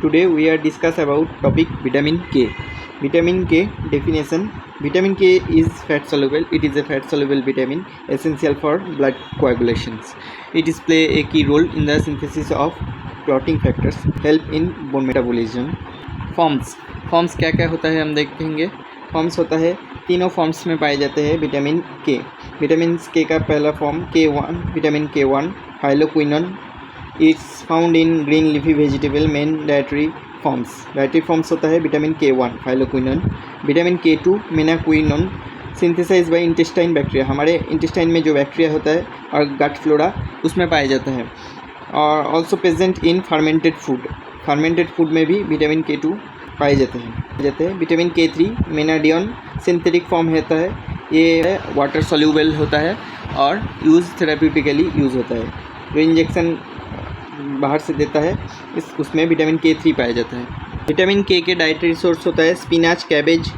Today we are discuss about topic vitamin K. Vitamin K definition. Vitamin K is fat soluble. It is a fat soluble vitamin essential for blood coagulations. It is play a key role in the synthesis of clotting factors, help in bone metabolism. Forms क्या क्या होता है हम देखेंगे. Forms होता है तीनों forms में पाए जाते हैं विटामिन के. विटामिन के का पहला form K1, vitamin K1 phylloquinone. It's found in green leafy vegetable main dietary forms होता है vitamin K1 phylloquinone. Vitamin K2 menaquinone synthesize by intestine bacteria. हमारे इंटेस्टाइन में जो बैक्टीरिया होता है और गट फ्लोरा उसमें पाया जाता है. और also present in fermented food में भी विटामिन K2 पाए जाते हैं. विटामिन K3 मेनाडियन सिंथेटिक फॉर्म होता है. ये वाटर सोल्यूबल होता है और थेराप्यूटिकली यूज़ होता है. जो इंजेक्शन बाहर से देता है उसमें विटामिन K3 पाया जाता है. विटामिन K के डाइटरी सोर्स होता है स्पिनाच, कैबेज,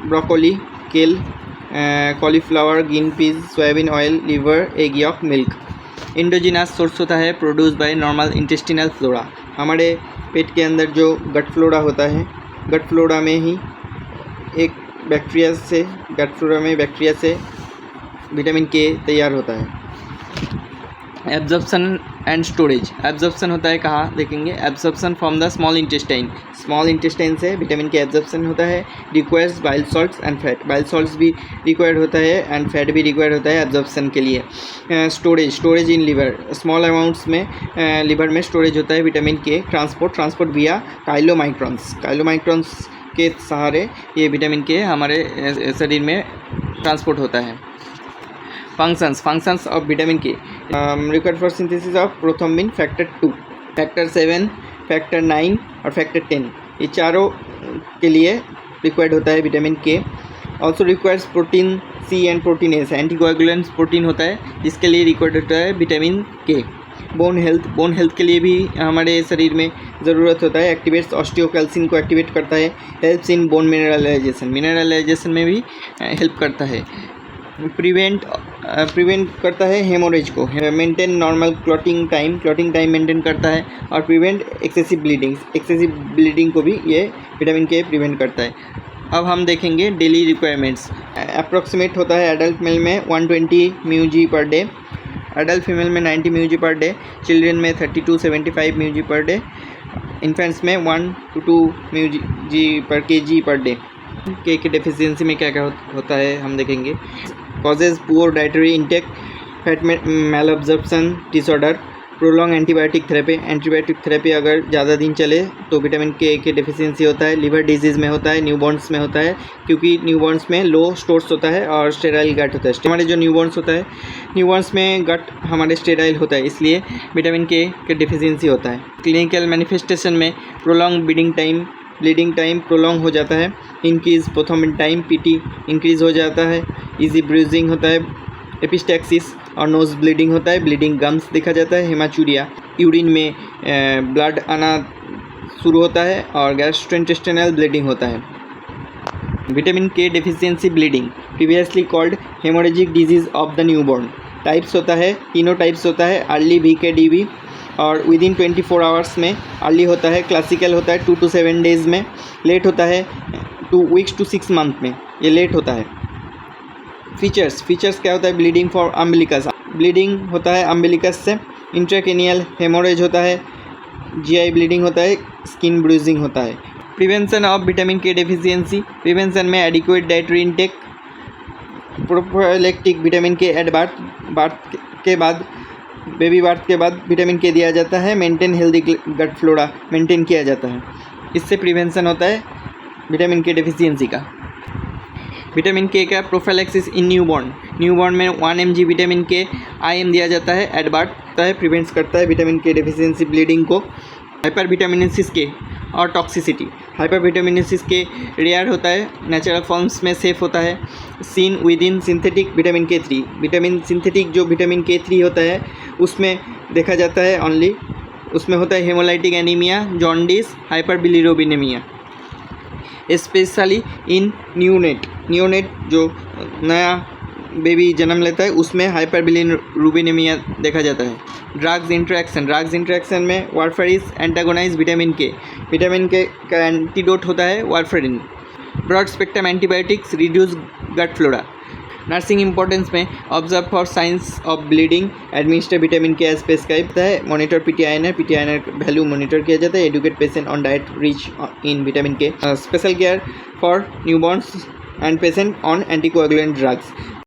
ब्रोकोली, केल, cauliflower, green peas, soybean oil, liver, egg York, milk. Indigenous source होता है produce by normal intestinal flora. हमारे पेट के अंदर जो गट फ्लोरा होता है, गट फ्लोरा में ही एक गट फ्लोरा में बैक्टीरिया से विटामिन K तैयार होता है. Absorption and storage. एब्जॉर्प्शन होता है कहाँ देखेंगे. Absorption from the small intestine से विटामिन K एब्जॉर्प्शन होता है. Requires bile salts and fat. Bile salts भी रिक्वायर्ड होता है एंड फैट भी रिक्वायर्ड होता है एब्जॉर्प्शन के लिए. Storage in liver. Small amounts में लिवर में स्टोरेज होता है विटामिन K. ट्रांसपोर्ट विया काइलोमाइक्रॉन्स के सहारे ये विटामिन K हमारे शरीर में ट्रांसपोर्ट होता है. Functions of vitamin K required for synthesis of prothrombin factor 2, factor 7, factor 9 और फैक्टर 10. ये चारों के लिए रिक्वायर्ड होता है vitamin K. Also requires protein C and protein S. Anticoagulant protein होता है जिसके लिए रिक्वायर्ड होता है विटामिन K. बोन हेल्थ के लिए भी हमारे शरीर में ज़रूरत होता है. एक्टिवेट्स ऑस्टियोकैल्सिन को एक्टिवेट करता है. हेल्प्स इन बोन मिनरलाइजेशन में भी हेल्प करता है. प्रिवेंट करता है हेमोरेज को. Maintain normal clotting time maintain करता है और प्रिवेंट एक्सेसिव ब्लीडिंग को भी ये विटामिन K प्रिवेंट करता है. अब हम देखेंगे डेली रिक्वायरमेंट्स. अप्रॉक्सीमेट होता है एडल्ट मेल में 120 μg per day, adult female में 90 μg पर डे, चिल्ड्रन में 30 to 75 μg per day, infants में 1 to 2 μg पर kg पर डे. K की डेफिशिएंसी में क्या क्या होता है हम देखेंगे. Causes poor dietary intake, fat malabsorption disorder, prolong antibiotic therapy अगर ज़्यादा दिन चले तो विटामिन K की डेफिशिएंसी होता है. लिवर डिजीज़ में होता है, न्यूबॉर्न्स में होता है क्योंकि न्यूबॉर्न्स में लो स्टोर्स होता है और स्टेराइल गट होता है. हमारे जो न्यूबॉर्न्स होता है, न्यूबॉर्न्स में गट हमारे स्टेराइल होता है, इसलिए विटामिन K की डेफिशिएंसी होता है. क्लिनिकल मैनिफेस्टेशन में प्रोलॉन्ग ब्लीडिंग टाइम प्रोलॉन्ग हो जाता है. Increase prothrombin time PT increase हो जाता है. इजी ब्रूजिंग होता है. एपिस्टैक्सिस और नोज ब्लीडिंग होता है. ब्लीडिंग गम्स देखा जाता है. हेमाचूरिया, यूरिन में ब्लड आना शुरू होता है और गैस्ट्रोइंटेस्टाइनल ब्लीडिंग होता है. Vitamin K deficiency bleeding previously called haemorrhagic disease of the newborn. Types होता है, तीनों टाइप्स होता है. अर्ली VKDV और विदिन 24 आवर्स में. अर्ली होता है, क्लासिकल होता है 2 to 7 डेज़ में. लेट होता है 2 weeks to 6 month में, ये लेट होता है. फीचर्स क्या होता है. ब्लीडिंग फॉर अम्बिलिकस, ब्लीडिंग होता है अम्बिलिकस से. इंट्राक्रेनियल हेमोरेज होता है. GI ब्लीडिंग होता है. स्किन ब्रूजिंग होता है. Prevention of vitamin K deficiency. Prevention में adequate dietary intake, prophylactic vitamin K at baby birth के बाद विटामिन K दिया जाता है. Maintain healthy gut flora maintain किया जाता है. इससे प्रिवेंशन होता है विटामिन K डेफिशिएंसी का. विटामिन K का प्रोफाइलैक्सिस इन न्यूबॉर्न में 1 mg विटामिन K IM दिया जाता है. एट बर्थ होता है, प्रिवेंट्स करता है विटामिन K डेफिशिएंसी ब्लीडिंग को. हाइपरविटामिनेसिस K और टॉक्सिसिटी. हाइपरविटामिनेसिस K रेयर होता है, नेचुरल फॉर्म्स में सेफ होता है. Seen within synthetic vitamin K3. Synthetic जो विटामिन K3 होता है उसमें देखा जाता है ओनली. उसमें होता है haemolytic anaemia, jaundice, hyperbilirubinaemia. Specially in neonate जो नया बेबी जन्म लेता है उसमें हाइपरबिलिरुबिनेमिया देखा जाता है। ड्रग्स इंटरेक्शन में वारफेरिन एंटागोनाइज विटामिन के का एंटीडोट होता है warfarin. Broad spectrum antibiotics reduce gut flora. Nursing importance में observe for signs of bleeding, administer vitamin K as prescribe है, मॉनिटर पीटीआईएनआर वैल्यू मॉनिटर किया जाता है, educate patient on diet rich in vitamin K, special care for newborns and patient on anticoagulant drugs.